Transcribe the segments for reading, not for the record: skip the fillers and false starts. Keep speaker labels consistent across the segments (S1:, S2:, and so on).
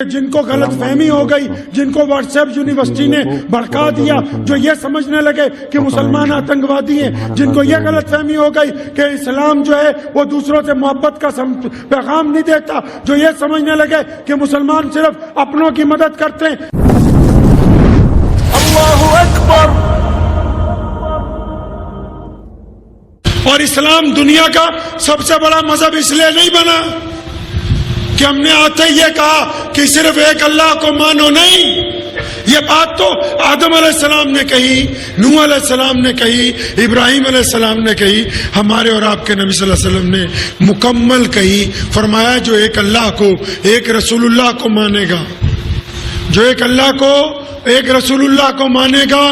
S1: جن کو غلط فہمی ہو گئی، جن کو واٹس ایپ یونیورسٹی نے بھڑکا دیا، جو یہ سمجھنے لگے کہ مسلمان آتنکوادی ہیں، جن کو یہ غلط فہمی ہو گئی کہ اسلام جو ہے وہ دوسروں سے محبت کا پیغام نہیں دیتا، جو یہ سمجھنے لگے کہ مسلمان صرف اپنوں کی مدد کرتے ہیں۔ اللہ اکبر۔ اور اسلام دنیا کا سب سے بڑا مذہب اس لیے نہیں بنا کہ ہم نے آتے یہ کہا کہ صرف ایک اللہ کو مانو، نہیں۔ یہ بات تو آدم علیہ السلام نے کہی، نوح علیہ السلام نے کہی، ابراہیم علیہ السلام نے کہی، ہمارے اور آپ کے نبی صلی اللہ علیہ وسلم نے مکمل کہی۔ فرمایا جو ایک اللہ کو، ایک رسول اللہ کو مانے گا، جو ایک اللہ کو، ایک رسول اللہ کو مانے گا،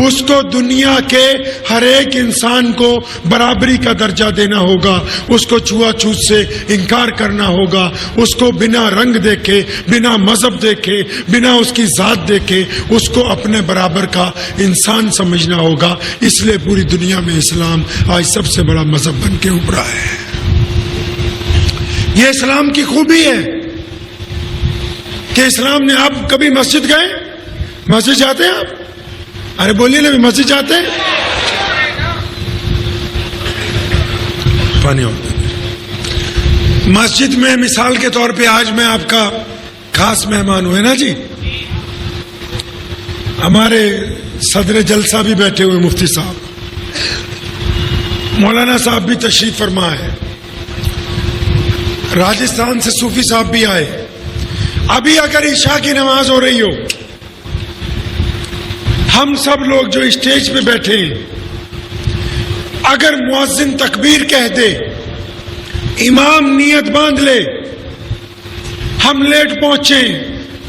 S1: اس کو دنیا کے ہر ایک انسان کو برابری کا درجہ دینا ہوگا، اس کو چھوا چھوت سے انکار کرنا ہوگا، اس کو بنا رنگ دیکھے، بنا مذہب دیکھے، بنا اس کی ذات دیکھے، اس کو اپنے برابر کا انسان سمجھنا ہوگا۔ اس لیے پوری دنیا میں اسلام آج سب سے بڑا مذہب بن کے ابھرا ہے۔ یہ اسلام کی خوبی ہے کہ اسلام نے، آپ کبھی مسجد گئے؟ مسجد جاتے ہیں آپ؟ ارے بولیے نا، مسجد جاتے ہیں؟ پانی مسجد میں مثال کے طور پہ آج میں آپ کا خاص مہمان ہوں، ہے نا جی؟ ہمارے صدر جلسہ بھی بیٹھے ہوئے مفتی صاحب، مولانا صاحب بھی تشریف فرما ہے، راجستھان سے صوفی صاحب بھی آئے۔ ابھی اگر عشاء کی نماز ہو رہی ہو، ہم سب لوگ جو اسٹیج پہ بیٹھے ہیں، اگر مؤذن تکبیر کہہ دے، امام نیت باندھ لے، ہم لیٹ پہنچے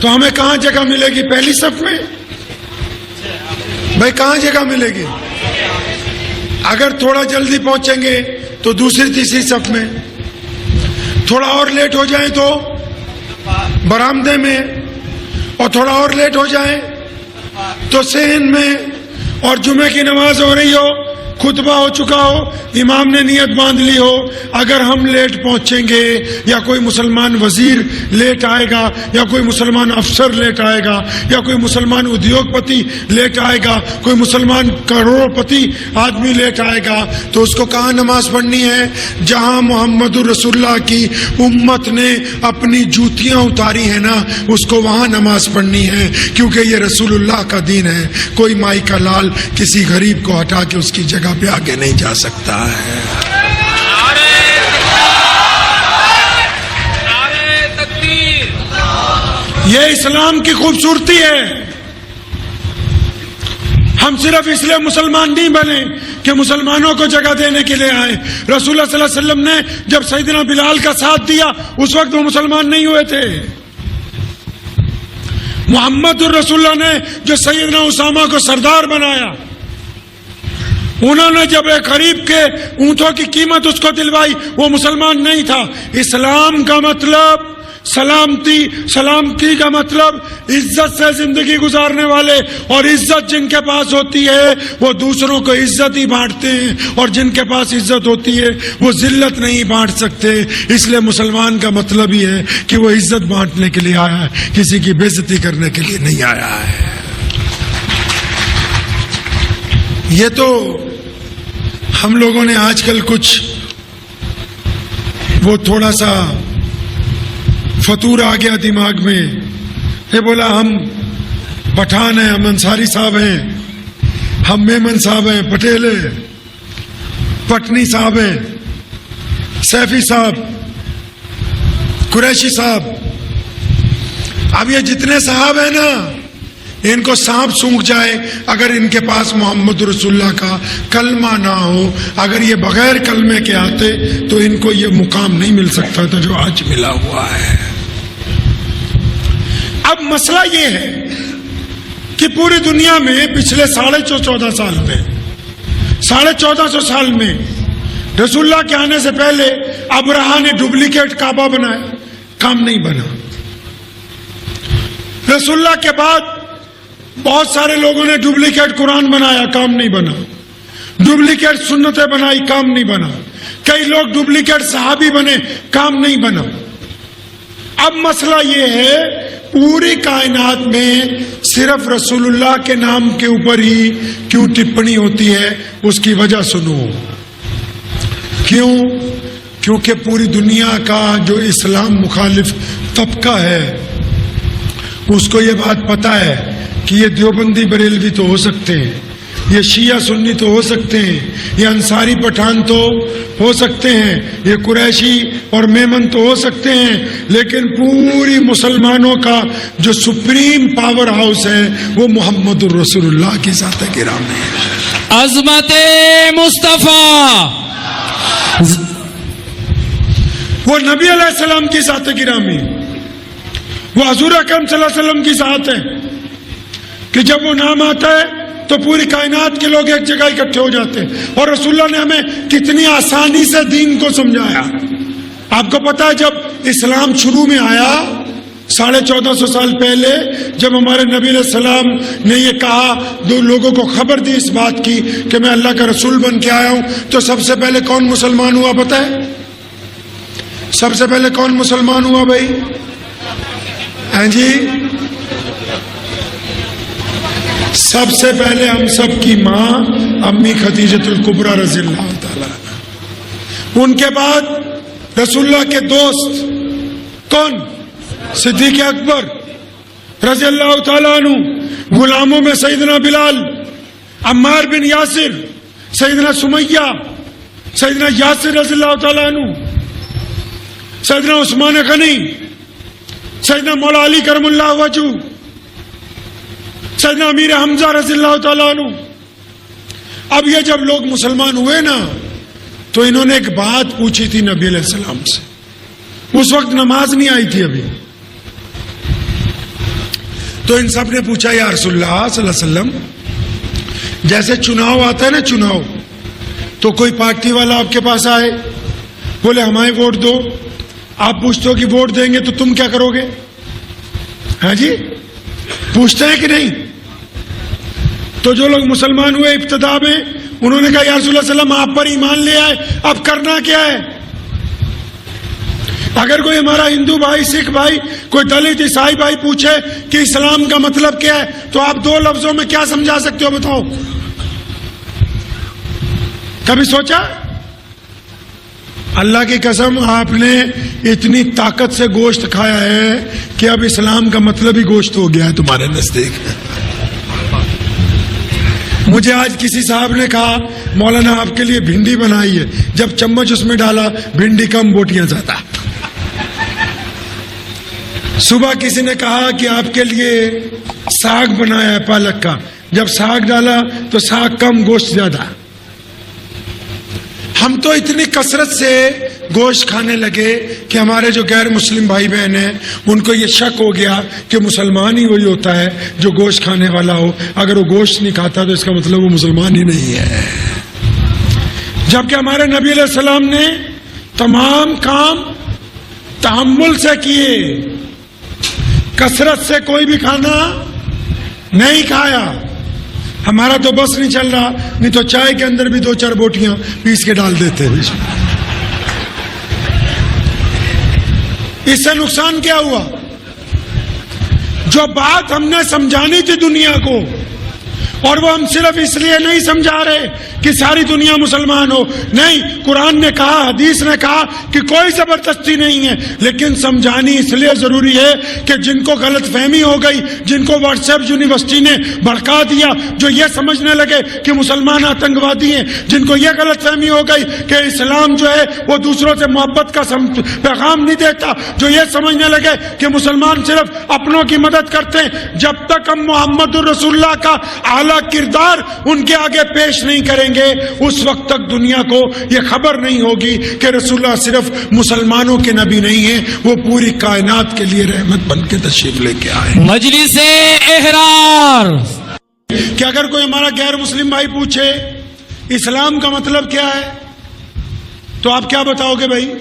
S1: تو ہمیں کہاں جگہ ملے گی؟ پہلی صف میں؟ بھائی کہاں جگہ ملے گی؟ اگر تھوڑا جلدی پہنچیں گے تو دوسری تیسری صف میں، تھوڑا اور لیٹ ہو جائیں تو برآمدے میں، اور تھوڑا اور لیٹ ہو جائیں تو صحن میں، اور جمعے کی نماز ہو رہی ہو، خطبہ ہو چکا ہو، امام نے نیت باندھ لی ہو، اگر ہم لیٹ پہنچیں گے یا کوئی مسلمان وزیر لیٹ آئے گا یا کوئی مسلمان افسر لیٹ آئے گا یا کوئی مسلمان ادیوگ پتی لیٹ آئے گا، کوئی مسلمان کروڑ پتی آدمی لیٹ آئے گا، تو اس کو کہاں نماز پڑھنی ہے؟ جہاں محمد رسول اللہ کی امت نے اپنی جوتیاں اتاری ہیں نا، اس کو وہاں نماز پڑھنی ہے، کیونکہ یہ رسول اللہ کا دین ہے۔ کوئی مائی کا لال کسی غریب کو ہٹا کے اس کی جگہ پہ آگے نہیں جا سکتا ہے۔ یہ اسلام کی خوبصورتی ہے۔ ہم صرف اس لیے مسلمان نہیں بنے کہ مسلمانوں کو جگہ دینے کے لیے آئے۔ رسول اللہ صلی اللہ علیہ وسلم نے جب سیدنا بلال کا ساتھ دیا، اس وقت وہ مسلمان نہیں ہوئے تھے۔ محمد الرسول اللہ نے جو سیدنا اسامہ کو سردار بنایا، انہوں نے جب ایک غریب کے اونٹوں کی قیمت اس کو دلوائی، وہ مسلمان نہیں تھا۔ اسلام کا مطلب سلامتی کا مطلب عزت سے زندگی گزارنے والے، اور عزت جن کے پاس ہوتی ہے وہ دوسروں کو عزت ہی بانٹتے ہیں، اور جن کے پاس عزت ہوتی ہے وہ ذلت نہیں بانٹ سکتے۔ اس لیے مسلمان کا مطلب ہی ہے کہ وہ عزت بانٹنے کے لیے آیا ہے، کسی کی بے عزتی کرنے کے لیے نہیں آیا ہے۔ یہ تو ہم لوگوں نے آج کل کچھ وہ تھوڑا سا فطور آ گیا دماغ میں، یہ بولا ہم پٹھان ہیں، ہم انصاری صاحب ہیں، ہم میمن صاحب ہیں، پٹیل ہیں، پٹنی صاحب ہیں، سیفی صاحب، قریشی صاحب۔ اب یہ جتنے صاحب ہیں نا، ان کو سانپ سونکھ جائے اگر ان کے پاس محمد رسول اللہ کا کلمہ نہ ہو، اگر یہ بغیر کلمے کے آتے تو ان کو یہ مقام نہیں مل سکتا تھا جو آج ملا ہوا ہے۔ اب مسئلہ یہ ہے کہ پوری دنیا میں پچھلے 14.5 سال میں، 1450 سال میں، رسول اللہ کے آنے سے پہلے ابرہا نے ڈپلیکیٹ کعبہ بنایا، کام نہیں بنا۔ رسول اللہ کے بعد بہت سارے لوگوں نے ڈپلیکیٹ قرآن بنایا، کام نہیں بنا۔ ڈپلیکیٹ سنتیں بنائی، کام نہیں بنا۔ کئی لوگ ڈپلیکیٹ صحابی بنے، کام نہیں بنا۔ اب مسئلہ یہ ہے پوری کائنات میں صرف رسول اللہ کے نام کے اوپر ہی کیوں ٹپڑی ہوتی ہے؟ اس کی وجہ سنو. کیوں؟ کیونکہ پوری دنیا کا جو اسلام مخالف طبقہ ہے اس کو یہ بات پتہ ہے کہ یہ دیوبندی بریلوی تو ہو سکتے ہیں، یہ شیعہ سنی تو ہو سکتے ہیں، یہ انصاری پٹھان تو ہو سکتے ہیں، یہ قریشی اور میمن تو ہو سکتے ہیں، لیکن پوری مسلمانوں کا جو سپریم پاور ہاؤس ہے وہ محمد الرسول اللہ کی ذات گرامی ہے.
S2: عظمت مصطفیٰ،
S1: وہ نبی علیہ السلام کی ذات گرامی، وہ حضور اکرم صلی اللہ علیہ وسلم کی ذات ہے کہ جب وہ نام آتا ہے تو پوری کائنات کے لوگ ایک جگہ اکٹھے ہو جاتے ہیں. اور رسول اللہ نے ہمیں کتنی آسانی سے دین کو سمجھایا. آپ کو پتا ہے جب اسلام شروع میں آیا 1450 سال پہلے، جب ہمارے نبی علیہ السلام نے یہ کہا، دو لوگوں کو خبر دی اس بات کی کہ میں اللہ کا رسول بن کے آیا ہوں، تو سب سے پہلے کون مسلمان ہوا پتہ ہے؟ سب سے پہلے کون مسلمان ہوا بھائی؟ ہیں جی؟ سب سے پہلے ہم سب کی ماں امی خدیجۃ الکبریٰ رضی اللہ تعالیٰ عنہ. ان کے بعد رسول اللہ کے دوست کون؟ صدیق اکبر رضی اللہ تعالیٰ عنہ. غلاموں میں سیدنا بلال، عمار بن یاسر، سیدنا سمیہ، سیدنا یاسر رضی اللہ تعالیٰ عنہ، سیدنا عثمان غنی، سیدنا مولا علی کرم اللہ وجہہ، سیدنا امیر حمزہ رضی اللہ تعالیٰ عنہ. اب یہ جب لوگ مسلمان ہوئے نا تو انہوں نے ایک بات پوچھی تھی نبی علیہ السلام سے. اس وقت نماز نہیں آئی تھی ابھی. تو ان سب نے پوچھا یا رسول اللہ صلی اللہ علیہ وسلم، جیسے چناؤ آتا ہے نا، چناؤ تو کوئی پارٹی والا آپ کے پاس آئے، بولے ہمیں ووٹ دو، آپ پوچھتے ہو کہ ووٹ دیں گے تو تم کیا کرو گے؟ ہاں جی، پوچھتے ہیں کہ نہیں؟ تو جو لوگ مسلمان ہوئے ابتدا میں، انہوں نے کہا یا رسول اللہ صلی اللہ علیہ وسلم آپ پر ایمان لے آئے، اب کرنا کیا ہے؟ اگر کوئی ہمارا ہندو بھائی، سکھ بھائی، کوئی دلت عیسائی بھائی پوچھے کہ اسلام کا مطلب کیا ہے تو آپ 2 لفظوں میں کیا سمجھا سکتے ہو؟ بتاؤ. کبھی سوچا؟ اللہ کی قسم آپ نے اتنی طاقت سے گوشت کھایا ہے کہ اب اسلام کا مطلب ہی گوشت ہو گیا ہے تمہارے نزدیک. مجھے آج کسی صاحب نے کہا مولانا آپ کے لیے بھنڈی بنائی ہے، جب چمچ اس میں ڈالا بھنڈی کم بوٹیاں زیادہ. صبح کسی نے کہا کہ آپ کے لیے ساگ بنایا ہے پالک کا، جب ساگ ڈالا تو ساگ کم گوشت زیادہ. ہم تو اتنی کثرت سے گوشت کھانے لگے کہ ہمارے جو غیر مسلم بھائی بہن ہیں ان کو یہ شک ہو گیا کہ مسلمان ہی وہی ہوتا ہے جو گوشت کھانے والا ہو. اگر وہ گوشت نہیں کھاتا تو اس کا مطلب وہ مسلمان ہی نہیں ہے. جبکہ ہمارے نبی علیہ السلام نے تمام کام تحمل سے کیے، کثرت سے کوئی بھی کھانا نہیں کھایا. ہمارا تو بس نہیں چل رہا، نہیں تو چائے کے اندر بھی 2-4 بوٹیاں پیس کے ڈال دیتے ہیں. اس سے نقصان کیا ہوا؟ جو بات ہم نے سمجھانی تھی دنیا کو، اور وہ ہم صرف اس لیے نہیں سمجھا رہے کہ ساری دنیا مسلمان ہو، نہیں، قرآن نے کہا، حدیث نے کہا کہ کوئی زبردستی نہیں ہے، لیکن سمجھانی اس لیے ضروری ہے کہ جن کو غلط فہمی ہو گئی، جن کو واٹس ایپ یونیورسٹی نے بھڑکا دیا، جو یہ سمجھنے لگے کہ مسلمان آتنکوادی ہیں، جن کو یہ غلط فہمی ہو گئی کہ اسلام جو ہے وہ دوسروں سے محبت کا پیغام نہیں دیتا، جو یہ سمجھنے لگے کہ مسلمان صرف اپنوں کی مدد کرتے ہیں. جب تک ہم محمد الرسول اللہ کا اعلیٰ کردار ان کے آگے پیش نہیں کریں گے، اس وقت تک دنیا کو یہ خبر نہیں ہوگی کہ رسول اللہ صرف مسلمانوں کے نبی نہیں ہیں، وہ پوری کائنات کے لیے رحمت بن کے تشریف لے کے آئے.
S2: مجلس احرار
S1: کہ اگر کوئی ہمارا غیر مسلم بھائی پوچھے اسلام کا مطلب کیا ہے تو آپ کیا بتاؤ گے بھائی؟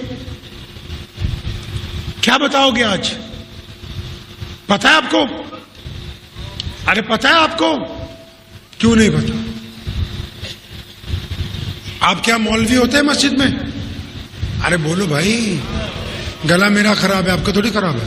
S1: کیا بتاؤ گے؟ آج پتہ ہے آپ کو؟ ارے پتہ ہے آپ کو؟ کیوں نہیں پتا؟ آپ کیا مولوی ہوتے ہیں مسجد میں؟ ارے بولو بھائی، گلا میرا خراب ہے، آپ کا تھوڑی خراب ہے.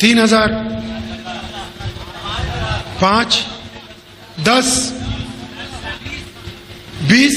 S1: 3,000, 5, 10, 20।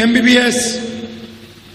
S1: MBBS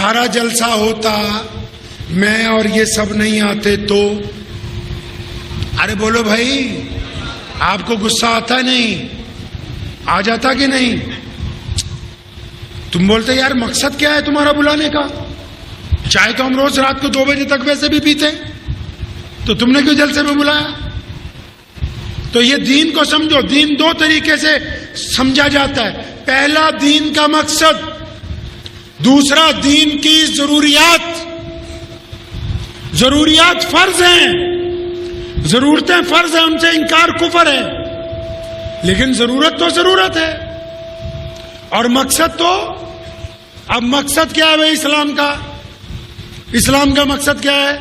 S1: سارا جلسہ ہوتا میں اور یہ سب نہیں آتے تو؟ ارے بولو بھائی، آپ کو غصہ آتا نہیں؟ آ جاتا کہ نہیں؟ تم بولتے یار مقصد کیا ہے تمہارا بلانے کا؟ چاہے تو ہم روز رات کو 2 بجے تک ویسے بھی پیتے، تو تم نے کیوں جلسے میں بلایا؟ تو یہ دین کو سمجھو، دین 2 طریقے سے سمجھا جاتا ہے. پہلا دین کا مقصد، دوسرا دین کی ضروریات. ضروریات فرض ہیں، ضرورتیں فرض ہیں، ان سے انکار کفر ہے، لیکن ضرورت تو ضرورت ہے. اور مقصد تو، اب مقصد کیا ہے بھائی اسلام کا؟ اسلام کا مقصد کیا ہے؟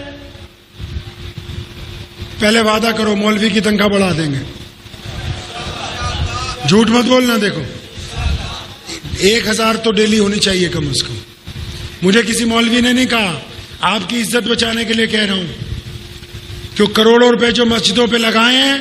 S1: پہلے وعدہ کرو مولوی کی تنخواہ بڑھا دیں گے. جھوٹ مت بولنا. دیکھو 1000 تو ڈیلی ہونی چاہیے کم از کم. مجھے کسی مولوی نے نہیں کہا، آپ کی عزت بچانے کے لیے کہہ رہا ہوں کہ کروڑوں روپے جو مسجدوں پہ لگائے ہیں،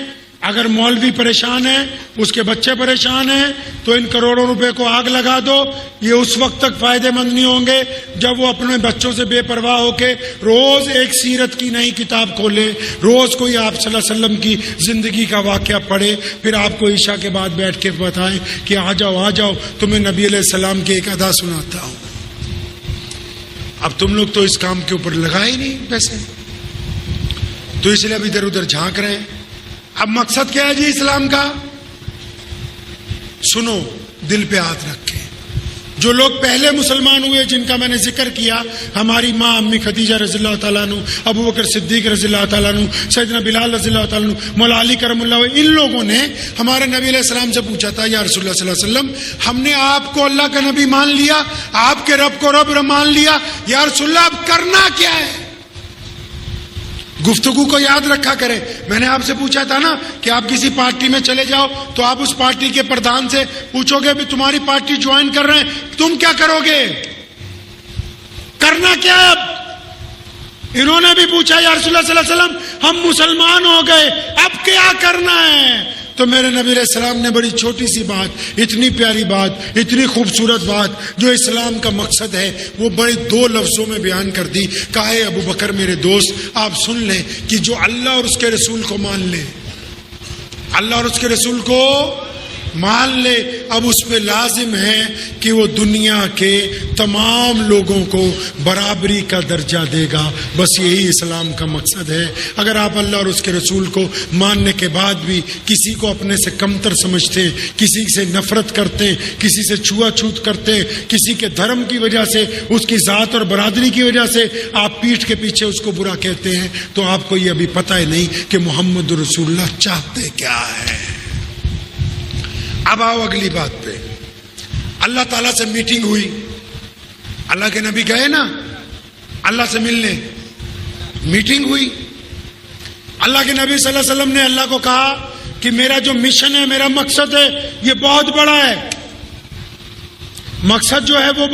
S1: اگر مولوی پریشان ہے، اس کے بچے پریشان ہیں، تو ان کروڑوں روپے کو آگ لگا دو. یہ اس وقت تک فائدے مند نہیں ہوں گے جب وہ اپنے بچوں سے بے پرواہ ہو کے روز ایک سیرت کی نئی کتاب کھولے، روز کوئی آپ صلی اللہ علیہ وسلم کی زندگی کا واقعہ پڑھے، پھر آپ کو عشاء کے بعد بیٹھ کے بتائیں کہ آ جاؤ تمہیں نبی علیہ السلام کی ایک ادا سناتا ہوں. اب تم لوگ تو اس کام کے اوپر لگائے ہی نہیں پیسے، تو اس لیے اب ادھر ادھر جھانک رہے ہیں. اب مقصد کیا ہے جی اسلام کا؟ سنو، دل پہ ہاتھ رکھ کے. جو لوگ پہلے مسلمان ہوئے جن کا میں نے ذکر کیا، ہماری ماں امی خدیجہ رضی اللہ تعالیٰ عنہ، ابو بکر صدیق رضی اللہ تعالیٰ عنہ، سیدنا بلال رضی اللہ تعالیٰ عنہ، مولا علی کرم اللہ وجہ، ان لوگوں نے ہمارے نبی علیہ السلام سے پوچھا تھا یا رسول اللہ صلی اللہ علیہ وسلم، ہم نے آپ کو اللہ کا نبی مان لیا، آپ کے رب کو رب مان لیا، یا رسول اللہ اب کرنا کیا ہے؟ گفتگو کو یاد رکھا کرے. میں نے آپ سے پوچھا تھا نا کہ آپ کسی پارٹی میں چلے جاؤ تو آپ اس پارٹی کے پردھان سے پوچھو گے بھی تمہاری پارٹی جوائن کر رہے ہیں، تم کیا کرو گے؟ کرنا کیا ہے؟ اب انہوں نے بھی پوچھا یا رسول اللہ صلی اللہ علیہ وسلم ہم مسلمان ہو گئے، اب کیا کرنا ہے؟ تو میرے نبی علیہ السلام نے بڑی چھوٹی سی بات، اتنی پیاری بات، اتنی خوبصورت بات جو اسلام کا مقصد ہے، وہ بڑے 2 لفظوں میں بیان کر دی. کہا ہے ابو بکر میرے دوست آپ سن لیں کہ جو اللہ اور اس کے رسول کو مان لے، اللہ اور اس کے رسول کو مان لے، اب اس پہ لازم ہے کہ وہ دنیا کے تمام لوگوں کو برابری کا درجہ دے گا. بس یہی اسلام کا مقصد ہے. اگر آپ اللہ اور اس کے رسول کو ماننے کے بعد بھی کسی کو اپنے سے کمتر سمجھتے ہیں، کسی سے نفرت کرتے ہیں، کسی سے چھوا چھوت کرتے ہیں، کسی کے دھرم کی وجہ سے، اس کی ذات اور برادری کی وجہ سے آپ پیٹھ کے پیچھے اس کو برا کہتے ہیں، تو آپ کو یہ ابھی پتہ ہی نہیں کہ محمد رسول اللہ چاہتے کیا ہے. اب آؤ اگلی بات پہ. اللہ تعالیٰ سے میٹنگ ہوئی، اللہ کے نبی گئے نا اللہ سے ملنے، میٹنگ ہوئی. اللہ کے نبی صلی اللہ علیہ وسلم نے اللہ کو کہا کہ میرا جو مشن ہے، میرا مقصد ہے، یہ بہت بڑا ہے. مقصد جو ہے وہ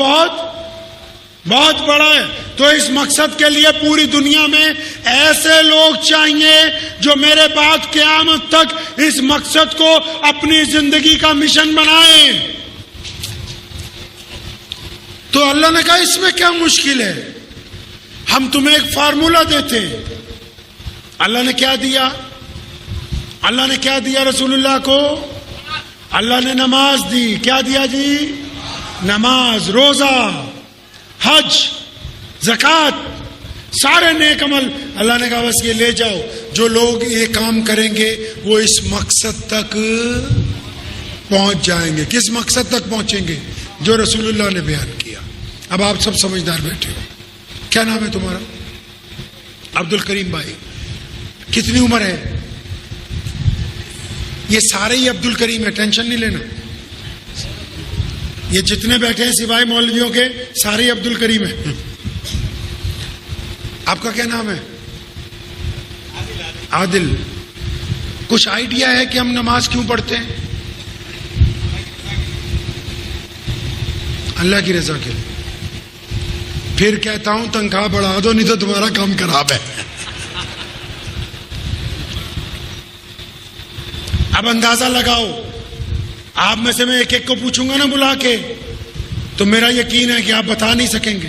S1: بہت بڑا ہے. تو اس مقصد کے لیے پوری دنیا میں ایسے لوگ چاہیے جو میرے بعد قیامت تک اس مقصد کو اپنی زندگی کا مشن بنائیں. تو اللہ نے کہا اس میں کیا مشکل ہے، ہم تمہیں ایک فارمولہ دیتے ہیں. اللہ نے کیا دیا؟ اللہ نے کیا دیا رسول اللہ کو؟ اللہ نے نماز دی. کیا دیا جی؟ نماز، روزہ، حج، زکوٰۃ، سارے نیک عمل. اللہ نے کہا بس یہ لے جاؤ، جو لوگ یہ کام کریں گے وہ اس مقصد تک پہنچ جائیں گے. کس مقصد تک پہنچیں گے؟ جو رسول اللہ نے بیان کیا. اب آپ سب سمجھدار بیٹھے ہو. کیا نام ہے تمہارا؟ عبد الکریم بھائی. کتنی عمر ہے؟ یہ سارے ہی عبد الکریم ہے، ٹینشن نہیں لینا. یہ جتنے بیٹھے ہیں سوائے مولویوں کے سارے عبد الکریم ہیں. آپ کا کیا نام ہے؟ عادل. کچھ آئیڈیا ہے کہ ہم نماز کیوں پڑھتے ہیں؟ اللہ کی رضا کے لیے. پھر کہتا ہوں تنخواہ بڑھا دو نہیں تو تمہارا کام خراب ہے. اب اندازہ لگاؤ. آپ میں سے میں ایک ایک کو پوچھوں گا نا بلا کے، تو میرا یقین ہے کہ آپ بتا نہیں سکیں گے.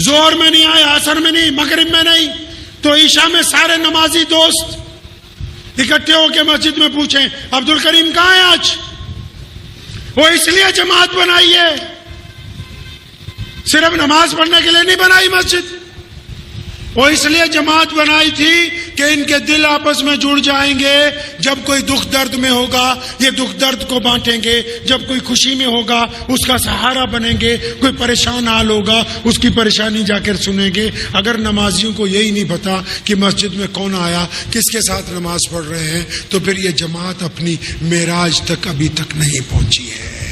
S1: ظہر میں نہیں آئے، عصر میں نہیں، مغرب میں نہیں، تو عشاء میں سارے نمازی دوست اکٹھے ہو کے مسجد میں پوچھیں عبد الکریم کہاں ہے آج؟ وہ اس لیے جماعت بنائی ہے، صرف نماز پڑھنے کے لیے نہیں بنائی مسجد، وہ اس لیے جماعت بنائی تھی کہ ان کے دل آپس میں جڑ جائیں گے، جب کوئی دکھ درد میں ہوگا یہ دکھ درد کو بانٹیں گے، جب کوئی خوشی میں ہوگا اس کا سہارا بنیں گے، کوئی پریشان حال ہوگا اس کی پریشانی جا کر سنیں گے۔ اگر نمازیوں کو یہی نہیں پتا کہ مسجد میں کون آیا، کس کے ساتھ نماز پڑھ رہے ہیں، تو پھر یہ جماعت اپنی معراج تک ابھی تک نہیں پہنچی ہے۔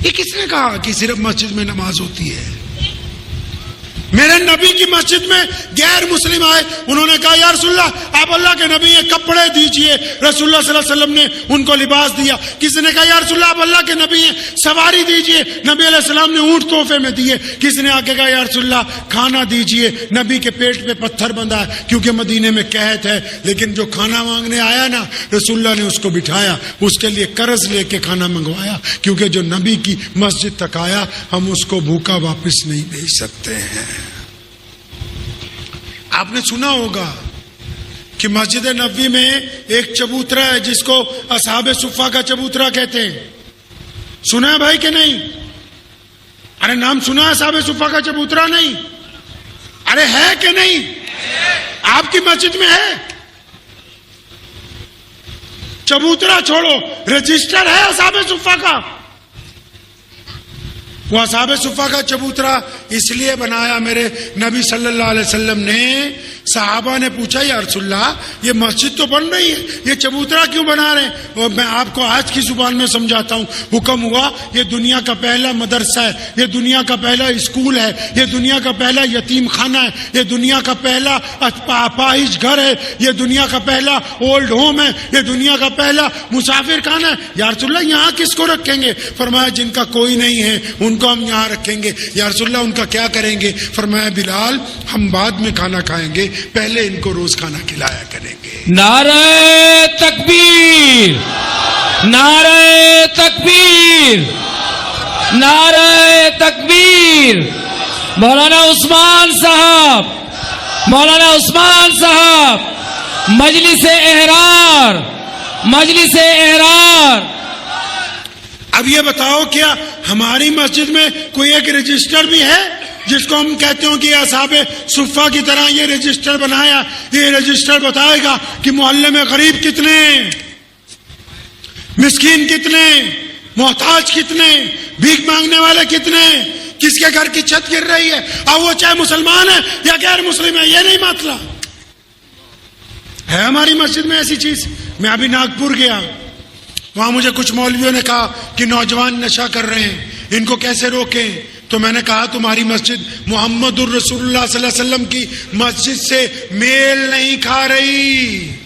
S1: یہ کس نے کہا کہ صرف مسجد میں نماز ہوتی ہے؟ میرے نبی کی مسجد میں غیر مسلم آئے، انہوں نے کہا یا رسول اللہ آپ اللہ کے نبی ہیں، کپڑے دیجئے۔ رسول اللہ صلی اللہ علیہ وسلم نے ان کو لباس دیا۔ کسی نے کہا یا رسول اللہ آپ اللہ کے نبی ہیں، سواری دیجئے۔ نبی علیہ السلام نے اونٹ تحفے میں دیے۔ کسی نے آگے کہا یا رسول اللہ کھانا دیجئے۔ نبی کے پیٹ پہ پتھر بندھا ہے کیونکہ مدینے میں قحط ہے، لیکن جو کھانا مانگنے آیا نا رسول اللہ نے اس کو بٹھایا، اس کے لیے قرض لے کے کھانا منگوایا، کیونکہ جو نبی کی مسجد تک آیا ہم اس کو بھوکا واپس نہیں بھیج سکتے ہیں۔ آپ نے سنا ہوگا کہ مسجد نبوی میں ایک چبوترا ہے جس کو اصحاب صفہ کا چبوترا کہتے ہیں، سنا ہے بھائی کہ نہیں؟ ارے نام سنا ہے اصحاب صفہ کا چبوترا؟ نہیں، ارے ہے کہ نہیں؟ آپ کی مسجد میں ہے؟ چبوترا چھوڑو، رجسٹر ہے اصحاب صفہ کا۔ وہ اصحاب صفہ کا چبوترا اس لیے بنایا، میرے نبی صلی اللہ علیہ وسلم نے، صحابہ نے پوچھا یا رسول اللہ یہ مسجد تو بن رہی ہے، یہ چبوترا کیوں بنا رہے ہیں؟ اور میں آپ کو آج کی زبان میں سمجھاتا ہوں۔ حکم ہوا یہ دنیا کا پہلا مدرسہ ہے، یہ دنیا کا پہلا اسکول ہے، یہ دنیا کا پہلا یتیم خانہ ہے، یہ دنیا کا پہلا اپاہج گھر ہے، یہ دنیا کا پہلا اولڈ ہوم ہے، یہ دنیا کا پہلا مسافر خانہ ہے۔ یا رسول اللہ یہاں کس کو رکھیں گے؟ فرمایا جن کا کوئی نہیں ہے ان کو ہم یہاں رکھیں گے۔ یا رسول اللہ ان کا کیا کریں گے؟ فرمایا بلال ہم بعد میں کھانا کھائیں گے، پہلے ان کو روز کھانا کھلایا کریں گے۔
S2: نعرہ تکبیر، نعرہ تکبیر، نعرہ تکبیر۔ مولانا عثمان صاحب، مولانا عثمان صاحب، مجلس احرار، مجلس احرار۔
S1: اب یہ بتاؤ کیا ہماری مسجد میں کوئی ایک رجسٹر بھی ہے جس کو ہم کہتے ہوں کہ اصحاب صفہ کی طرح یہ رجسٹر بنایا، یہ رجسٹر بتائے گا کہ محلے میں غریب کتنے، مسکین کتنے، محتاج کتنے، بھیک مانگنے والے کتنے، کس کے گھر کی چھت گر رہی ہے، اب وہ چاہے مسلمان ہے یا غیر مسلم ہے، یہ نہیں مطلب ہے ہماری مسجد میں ایسی چیز۔ میں ابھی ناگپور گیا، وہاں مجھے کچھ مولویوں نے کہا کہ نوجوان نشہ کر رہے ہیں، ان کو کیسے روکیں؟ تو میں نے کہا تمہاری مسجد محمد الرسول اللہ صلی اللہ علیہ وسلم کی مسجد سے میل نہیں کھا رہی،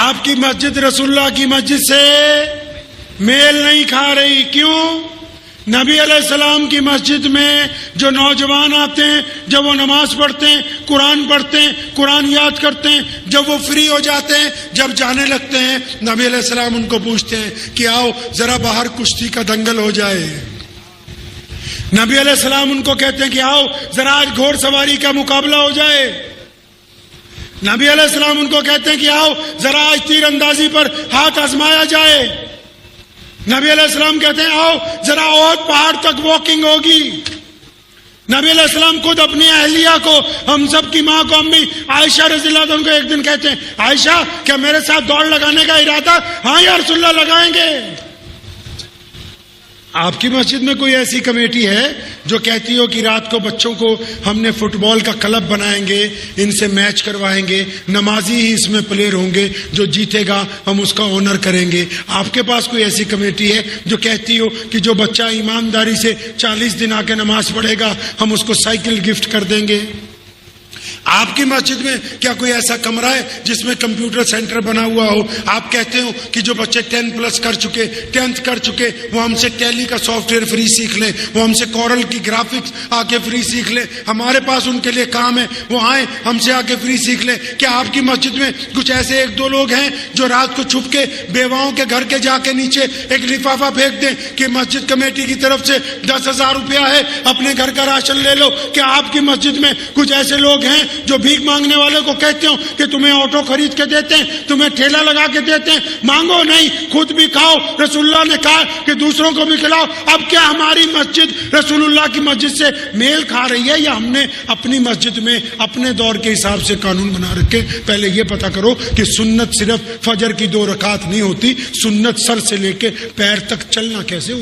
S1: آپ کی مسجد رسول اللہ کی مسجد سے میل نہیں کھا رہی۔ کیوں؟ نبی علیہ السلام کی مسجد میں جو نوجوان آتے ہیں، جب وہ نماز پڑھتے ہیں، قرآن پڑھتے ہیں، قرآن یاد کرتے ہیں، جب وہ فری ہو جاتے ہیں، جب جانے لگتے ہیں، نبی علیہ السلام ان کو پوچھتے ہیں کہ آؤ ذرا باہر کشتی کا دنگل ہو جائے۔ نبی علیہ السلام ان کو کہتے ہیں کہ آؤ ذرا آج گھوڑ سواری کا مقابلہ ہو جائے۔ نبی علیہ السلام ان کو کہتے ہیں کہ آؤ ذرا آج تیر اندازی پر ہاتھ آزمایا جائے۔ نبی علیہ السلام کہتے ہیں آؤ ذرا اور پہاڑ تک واکنگ ہوگی۔ نبی علیہ السلام خود اپنی اہلیہ کو، ہم سب کی ماں کو، امی عائشہ رضی اللہ عنہ کو ایک دن کہتے ہیں عائشہ کیا میرے ساتھ دوڑ لگانے کا ارادہ؟ ہاں یا رسول اللہ لگائیں گے۔ آپ کی مسجد میں کوئی ایسی کمیٹی ہے جو کہتی ہو کہ رات کو بچوں کو ہم نے فٹ بال کا کلب بنائیں گے، ان سے میچ کروائیں گے، نمازی ہی اس میں پلیئر ہوں گے، جو جیتے گا ہم اس کا آنر کریں گے؟ آپ کے پاس کوئی ایسی کمیٹی ہے جو کہتی ہو کہ جو بچہ ایمانداری سے 40 دن آ کے نماز پڑھے گا ہم اس کو سائیکل گفٹ کر دیں گے؟ آپ کی مسجد میں کیا کوئی ایسا کمرہ ہے جس میں کمپیوٹر سینٹر بنا ہوا ہو؟ آپ کہتے ہو کہ جو بچے 10+ کر چکے، 10th کر چکے، وہ ہم سے ٹیلی کا سافٹ ویئر فری سیکھ لیں، وہ ہم سے کورل کی گرافکس آ کے فری سیکھ لیں، ہمارے پاس ان کے لیے کام ہے، وہ آئیں ہم سے آ کے فری سیکھ لیں۔ کیا آپ کی مسجد میں کچھ ایسے 1-2 لوگ ہیں جو رات کو چھپ کے بیواؤں کے گھر کے جا کے نیچے ایک لفافہ پھینک دیں کہ مسجد کمیٹی کی طرف سے 10,000 روپیہ ہے، اپنے گھر کا راشن لے لو؟ کیا آپ کی مسجد میں کچھ ایسے لوگ ہیں جو بھیک مانگنے والے کو کہتے ہو کہ تمہیں آٹو خرید کے دیتے ہیں، تمہیں ٹھیلا لگا کے دیتے ہیں، مانگو نہیں، خود بھی کھاؤ؟ رسول اللہ نے کہا کہ دوسروں کو بھی کھلاؤ۔ اب کیا ہماری مسجد رسول اللہ کی مسجد سے میل کھا رہی ہے یا ہم نے اپنی مسجد میں اپنے دور کے حساب سے قانون بنا رکھے؟ پہلے یہ پتہ کرو کہ سنت صرف فجر کی 2 رکعت نہیں ہوتی، سنت سر سے لے کے پیر تک چلنا کیسے